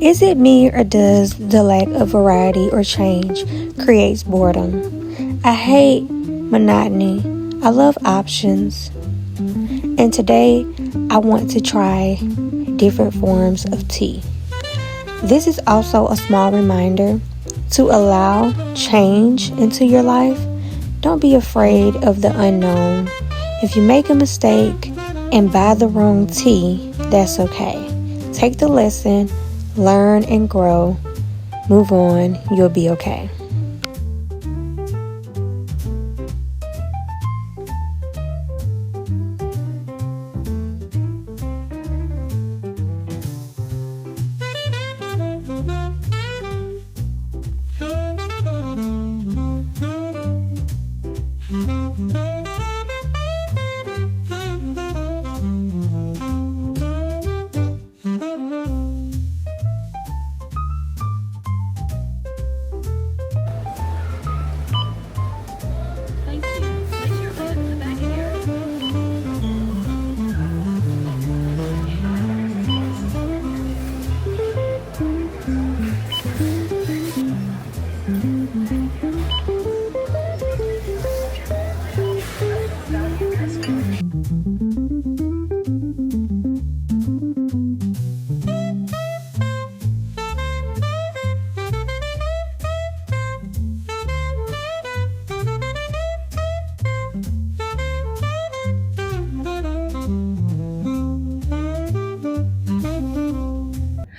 Is it me, or does the lack of variety or change creates boredom? I hate monotony. I love options. And today I want to try different forms of tea. This is also a small reminder to allow change into your life. Don't be afraid of the unknown. If you make a mistake and buy the wrong tea, that's okay. Take the lesson, learn and grow. Move on, you'll be okay.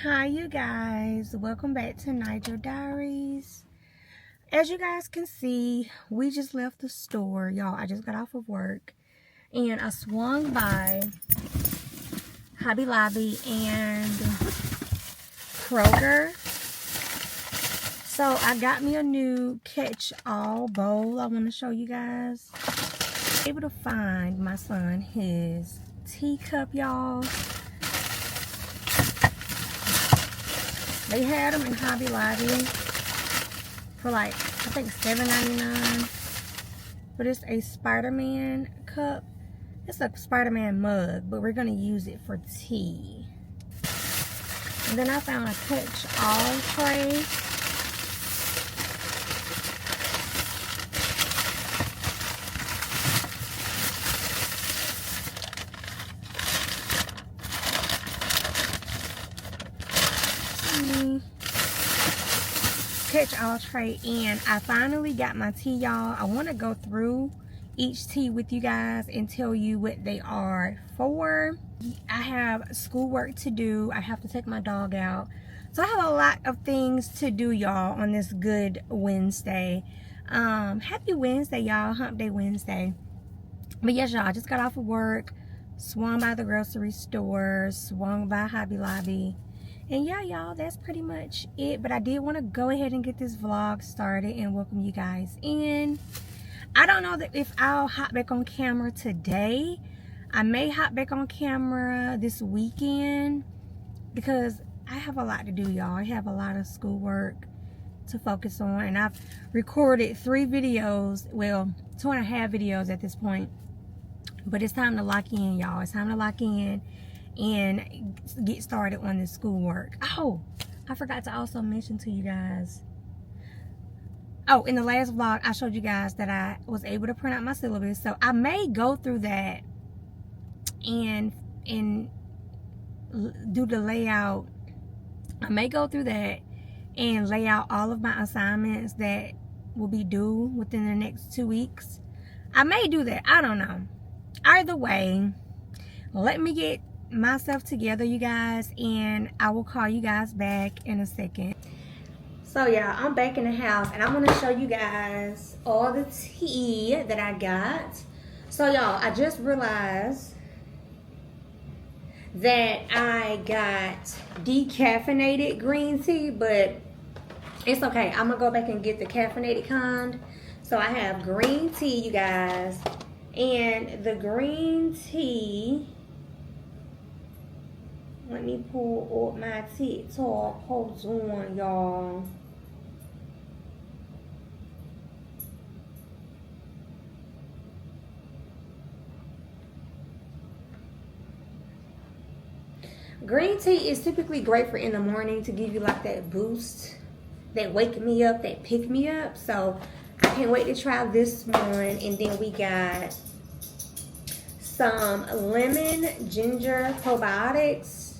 Hi you guys, welcome back to Nigel Diaries. As you guys can see, we just left the store, y'all. I just got off of work and I swung by Hobby Lobby and Kroger. So I got me a new catch-all bowl I want to show you guys. I was able to find my son his teacup, y'all. They had them in Hobby Lobby for like, I think $7.99. But it's a Spider-Man cup. It's a Spider-Man mug, but we're going to use it for tea. And then I found a catch-all tray. Catch-all tray, and I finally got my tea, y'all. I want to go through each tea with you guys and tell you what they are for. I have schoolwork to do. I have to take my dog out, so I have a lot of things to do, y'all, on this good Wednesday. Happy Wednesday, y'all. Hump Day Wednesday. But yes, y'all, I just got off of work, swung by the grocery store, swung by Hobby Lobby. And yeah, y'all, that's pretty much it. But I did want to go ahead and get this vlog started and welcome you guys in. I don't know if I'll hop back on camera today. I may hop back on camera this weekend because I have a lot to do, y'all. I have a lot of schoolwork to focus on. And I've recorded 3 videos, well, 2.5 videos at this point. But it's time to lock in, y'all. It's time to lock in and get started on the schoolwork. Oh, I forgot to also mention to you guys. Oh, in the last vlog, I showed you guys that I was able to print out my syllabus. So I may go through that and do the layout. I may go through that and lay out all of my assignments that will be due within the next 2 weeks. I may do that. I don't know. Either way, let me get myself together, you guys, and I will call you guys back in a second. So yeah, I'm back in the house and I'm going to show you guys all the tea that I got. So y'all, I just realized that I got decaffeinated green tea, but it's okay. I'm gonna go back and get the caffeinated kind. So I have green tea, you guys, and the green tea, let me pull up my TikTok. Hold on, y'all. Green tea is typically great for in the morning to give you like that boost, that wake me up, that pick me up. So I can't wait to try this one. And then we got some lemon ginger probiotics,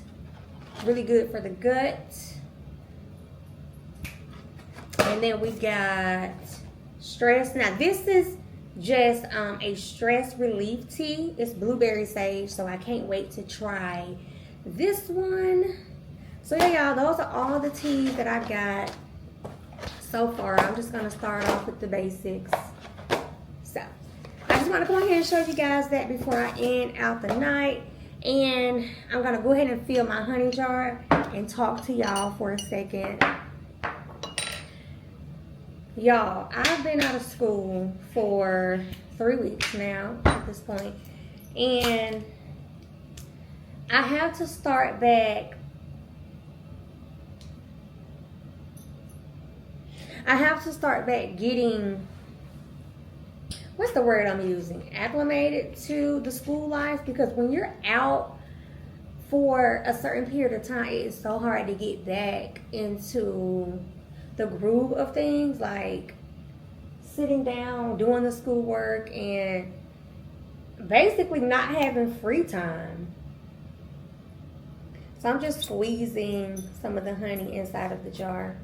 really good for the gut. And then we got stress. Now this is just a stress relief tea. It's blueberry sage, so I can't wait to try this one. So yeah, y'all, those are all the teas that I got so far. I'm just gonna start off with the basics. So I just want to go ahead and show you guys that before I end out the night. And I'm gonna go ahead and fill my honey jar and talk to y'all for a second. Y'all, I've been out of school for 3 weeks now at this point, and I have to start back. Getting, what's the word I'm using? Acclimated to the school life, because when you're out for a certain period of time, it is so hard to get back into the groove of things, like sitting down, doing the schoolwork, and basically not having free time. So I'm just squeezing some of the honey inside of the jar.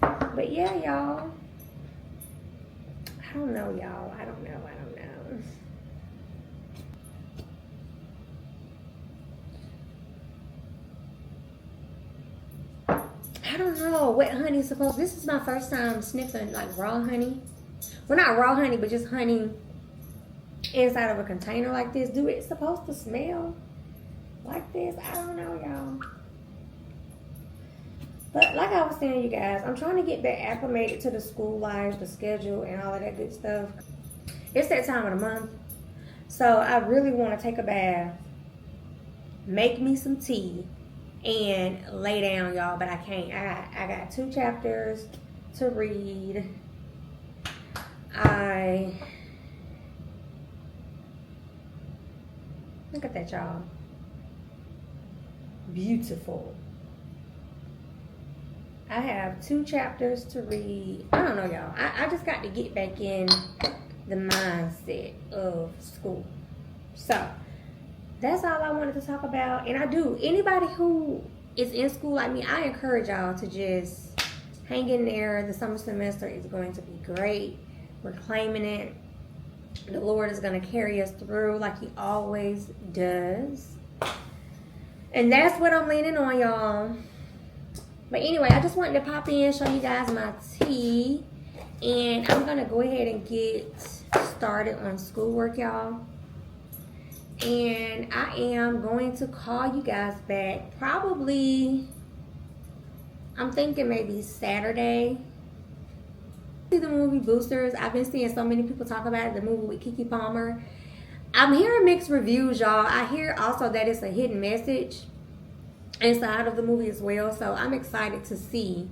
But yeah, y'all, I don't know, y'all. I don't know. I don't know what honey's supposed. This is my first time sniffing like raw honey. Well, not raw honey, but just honey inside of a container like this. Do it supposed to smell like this? I don't know, y'all. But like I was saying, you guys, I'm trying to get back acclimated to the school life, the schedule, and all of that good stuff. It's that time of the month, so I really want to take a bath, make me some tea, and lay down, y'all. But I can't. I got 2 chapters to read. Look at that, y'all. Beautiful. I have 2 chapters to read. I don't know, y'all. I just got to get back in the mindset of school. So that's all I wanted to talk about. And I do. Anybody who is in school like me, I encourage y'all to just hang in there. The summer semester is going to be great. We're claiming it. The Lord is going to carry us through like he always does. And that's what I'm leaning on, y'all. But anyway, I just wanted to pop in, show you guys my tea. And I'm going to go ahead and get started on schoolwork, y'all. And I am going to call you guys back probably, I'm thinking maybe Saturday. See the movie Boosters. I've been seeing so many people talk about it, the movie with Keke Palmer. I'm hearing mixed reviews, y'all. I hear also that it's a hidden message inside of the movie as well. So I'm excited to see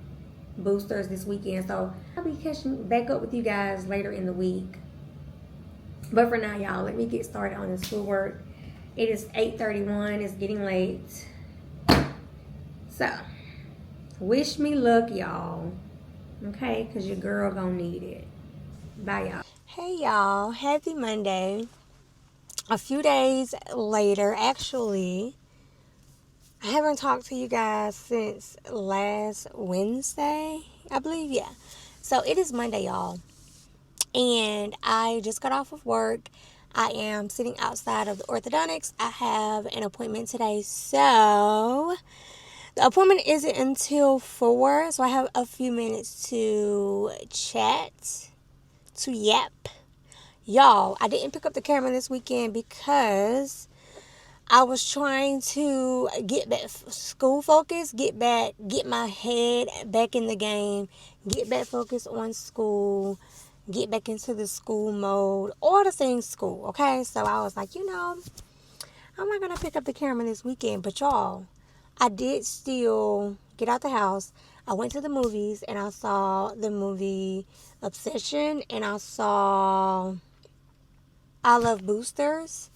Boosters this weekend. So I'll be catching back up with you guys later in the week. But for now, y'all, let me get started on the schoolwork. It is 8:31. It's getting late. So wish me luck, y'all. Okay, because your girl gonna need it. Bye, y'all. Hey, y'all. Happy Monday. A few days later, actually, I haven't talked to you guys since last Wednesday, I believe. Yeah. So it is Monday, y'all. And I just got off of work. I am sitting outside of the orthodontics. I have an appointment today. So the appointment isn't until 4. So I have a few minutes to chat, to yap. Y'all, I didn't pick up the camera this weekend because I was trying to get back school focused, get my head back in the game, get back focused on school, get back into the school mode, all the things school, okay? So I was like, I'm not going to pick up the camera this weekend. But y'all, I did still get out the house. I went to the movies and I saw the movie Obsession and I saw I Love Boosters.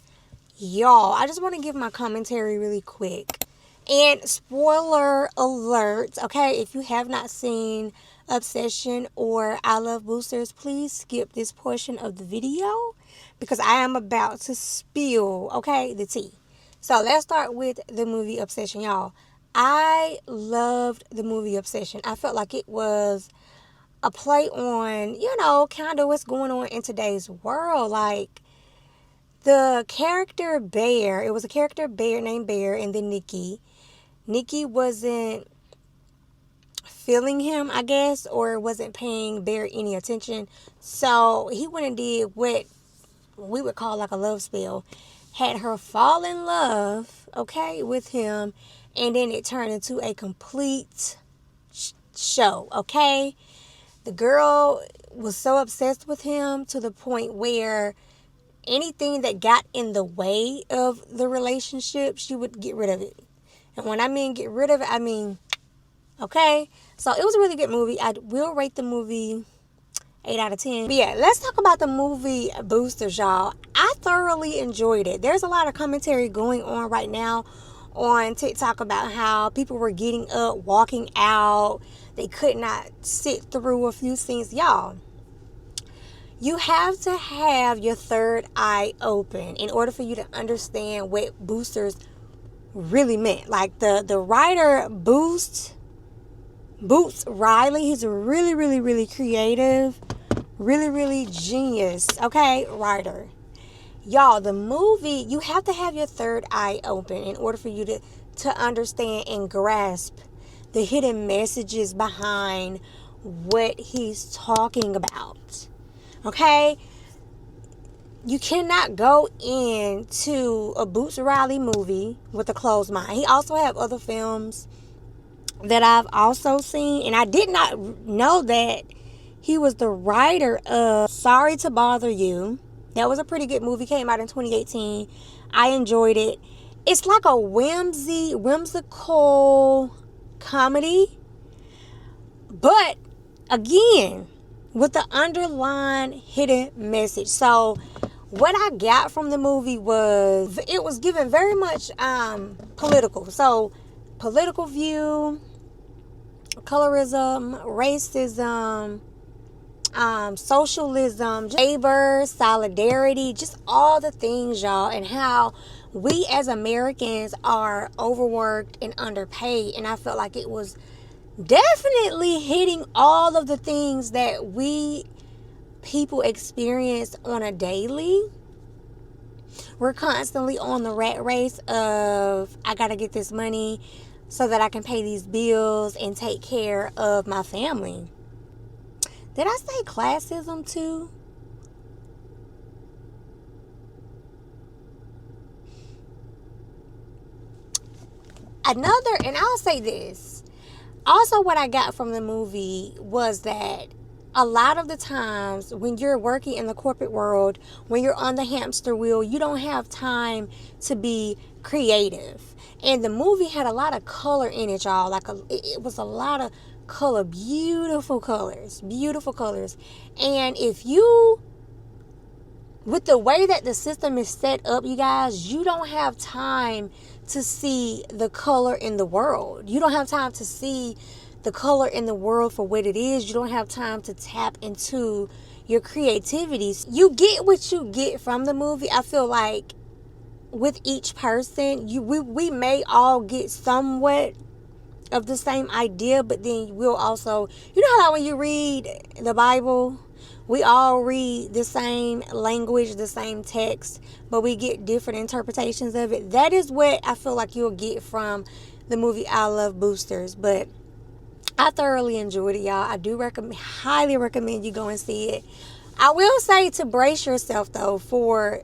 Y'all, I just want to give my commentary really quick. And spoiler alert, okay, if you have not seen Obsession or I Love Boosters, please skip this portion of the video because I am about to spill, okay, the tea. So let's start with the movie Obsession, y'all. I loved the movie Obsession. I felt like it was a play on, kind of what's going on in today's world. Like, the character Bear, it was a character Bear named Bear, and then Nikki wasn't feeling him, I guess, or wasn't paying Bear any attention. So he went and did what we would call like a love spell. Had her fall in love, okay, with him. And then it turned into a complete show, okay? The girl was so obsessed with him to the point where anything that got in the way of the relationship, she would get rid of it. And when I mean get rid of it, I mean, okay? So it was a really good movie. I will rate the movie 8 out of 10. But yeah, let's talk about the movie Boosters, y'all. I thoroughly enjoyed it. There's a lot of commentary going on right now on TikTok about how people were getting up, walking out. They could not sit through a few scenes. Y'all, you have to have your third eye open in order for you to understand what Boosters really meant. Like the writer Boots Riley, he's a really, really, really creative, really, really genius, okay, writer. Y'all, the movie, you have to have your third eye open in order for you to understand and grasp the hidden messages behind what he's talking about. Okay? You cannot go into a Boots Riley movie with a closed mind. He also have other films that I've also seen, and I did not know that he was the writer of Sorry to Bother You. That was a pretty good movie. Came out in 2018. I enjoyed it. It's like a whimsical comedy, but again, with the underlying hidden message. So what I got from the movie was, it was given very much political. So political view, colorism, racism, socialism, labor, solidarity, just all the things, y'all, and how we as Americans are overworked and underpaid. And I felt like it was definitely hitting all of the things that we people experience on a daily. We're constantly on the rat race of, I gotta get this money so that I can pay these bills and take care of my family. Did I say classism too? And I'll say this. Also, what I got from the movie was that a lot of the times when you're working in the corporate world, when you're on the hamster wheel, you don't have time to be creative. And the movie had a lot of color in it, y'all. It was a lot of color, beautiful colors. And if you, with the way that the system is set up, you guys, you don't have time to see the color in the world. You don't have time to see the color in the world for what it is. You don't have time to tap into your creativity. You get what you get from the movie. I feel like with each person, we may all get somewhat of the same idea, but then we'll also, you know how when you read the Bible, we all read the same language, the same text, but we get different interpretations of it. That is what I feel like you'll get from the movie I Love Boosters. But I thoroughly enjoyed it, y'all. I do highly recommend you go and see it. I will say to brace yourself, though, for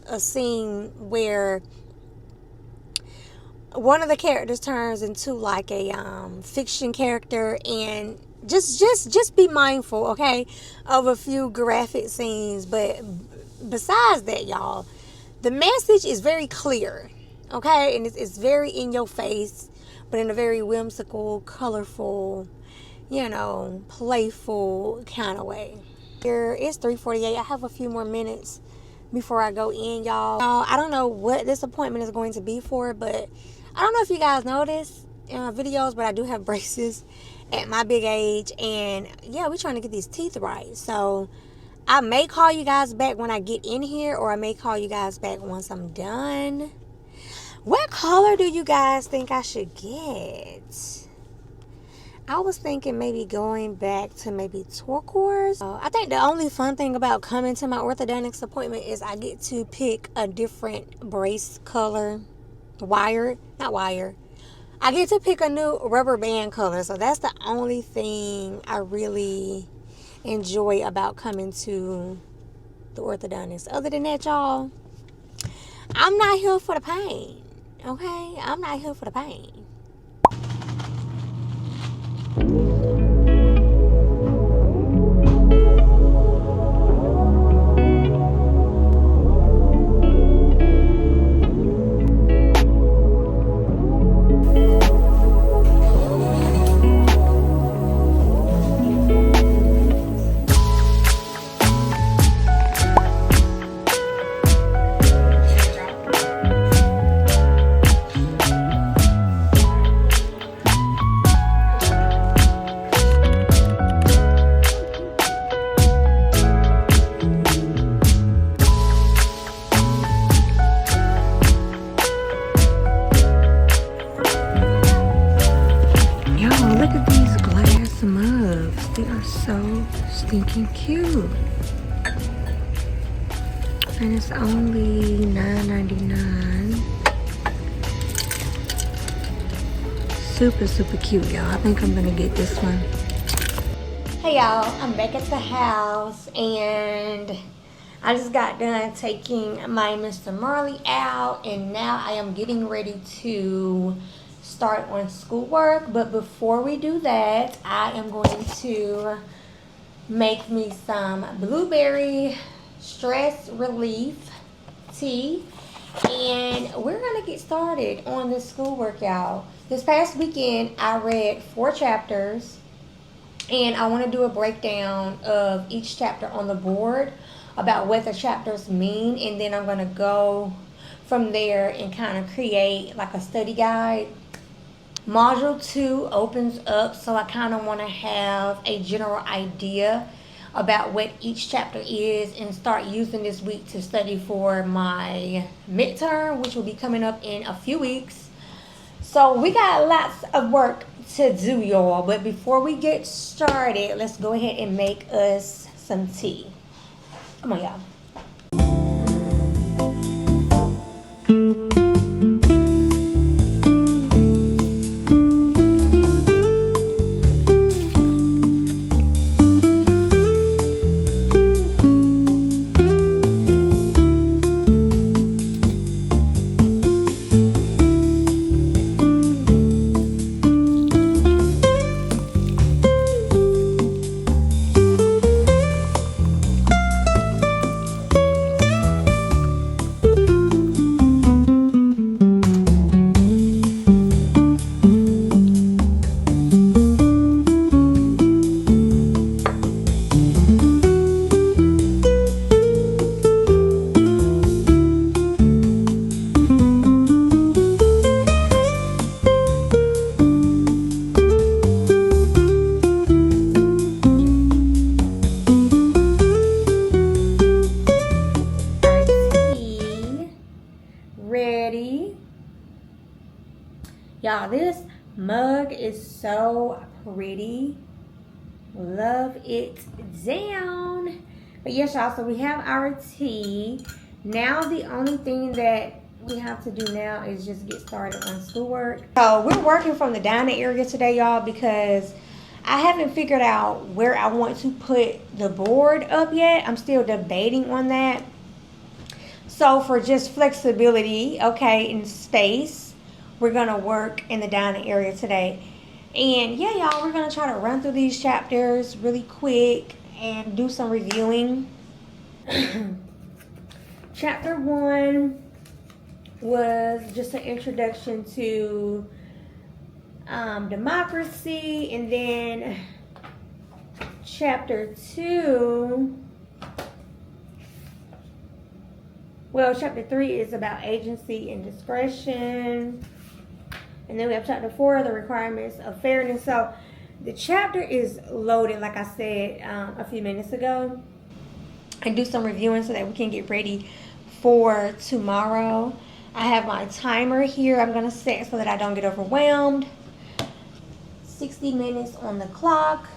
a scene where one of the characters turns into like a fiction character, and just be mindful, okay, of a few graphic scenes. But besides that, y'all, the message is very clear, okay, and it's very in your face, but in a very whimsical, colorful, playful kind of way. Here it's 3:48. I have a few more minutes before I go in, y'all. I don't know what this appointment is going to be for, but I don't know if you guys notice in my videos, but I do have braces at my big age, and yeah, we're trying to get these teeth right. So I may call you guys back when I get in here, or I may call you guys back once I'm done. What color do you guys think I should get? I was thinking maybe going back to maybe turquoise. I think the only fun thing about coming to my orthodontics appointment is I get to pick a different brace color. I get to pick a new rubber band color. So that's the only thing I really enjoy about coming to the orthodontist. Other than that, y'all, I'm not here for the pain. Okay? I'm not here for the pain. Stinking cute, and it's only $9.99. Super cute, y'all. I think I'm gonna get this one. Hey y'all, I'm back at the house, and I just got done taking my Mr. Marley out, and now I am getting ready to start on schoolwork. But before we do that, I am going to make me some blueberry stress relief tea, and we're gonna get started on this schoolwork, y'all. This past weekend I read 4 chapters, and I want to do a breakdown of each chapter on the board about what the chapters mean, and then I'm gonna go from there and kind of create like a study guide. Module 2 opens up, so I kind of want to have a general idea about what each chapter is and start using this week to study for my midterm, which will be coming up in a few weeks. So we got lots of work to do, y'all. But before we get started, let's go ahead and make us some tea. Come on, y'all. Y'all, this mug is so pretty. Love it down. But yes, y'all, so we have our tea. Now the only thing that we have to do now is just get started on schoolwork. So we're working from the dining area today, y'all, because I haven't figured out where I want to put the board up yet. I'm still debating on that. So for just flexibility, okay, and space, we're gonna work in the dining area today. And yeah, y'all, we're gonna try to run through these chapters really quick and do some reviewing. Chapter 1 was just an introduction to democracy, and then chapter 2 Well, chapter 3 is about agency and discretion. And then we have chapter 4, the requirements of fairness. So the chapter is loaded, like I said a few minutes ago. And do some reviewing so that we can get ready for tomorrow. I have my timer here. I'm going to set so that I don't get overwhelmed. 60 minutes on the clock.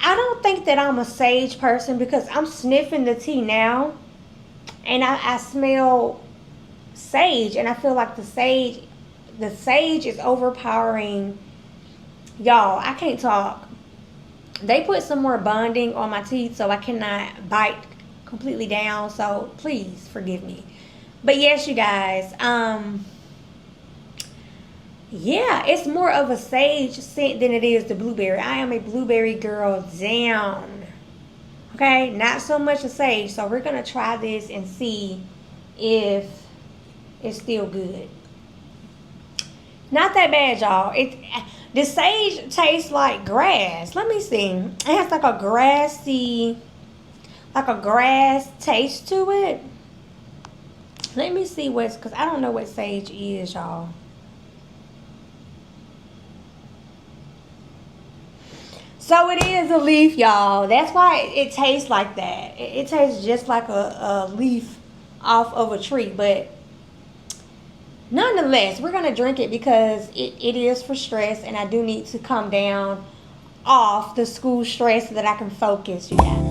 I don't think that I'm a sage person because I'm sniffing the tea now. And I smell sage. And I feel like the sage is overpowering. Y'all, I can't talk. They put some more bonding on my teeth so I cannot bite completely down. So please forgive me. But yes, you guys. Yeah, it's more of a sage scent than it is the blueberry. I am a blueberry girl down. Okay, not so much a sage. So we're going to try this and see if it's still good. Not that bad, y'all. The sage tastes like grass. Let me see. It has like a grass taste to it. Let me see because I don't know what sage is, y'all. So it is a leaf, y'all. That's why it tastes like that. It tastes just like a leaf off of a tree. But nonetheless, we're going to drink it because it is for stress. And I do need to come down off the school stress so that I can focus, you guys.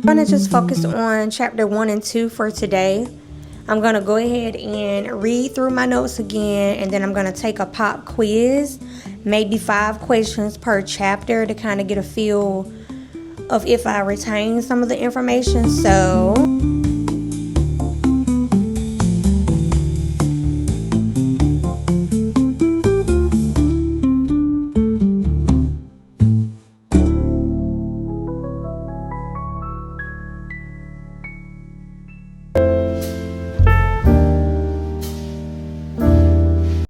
I'm going to just focus on chapter 1 and 2 for today. I'm going to go ahead and read through my notes again, and then I'm going to take a pop quiz, maybe 5 questions per chapter to kind of get a feel of if I retain some of the information. So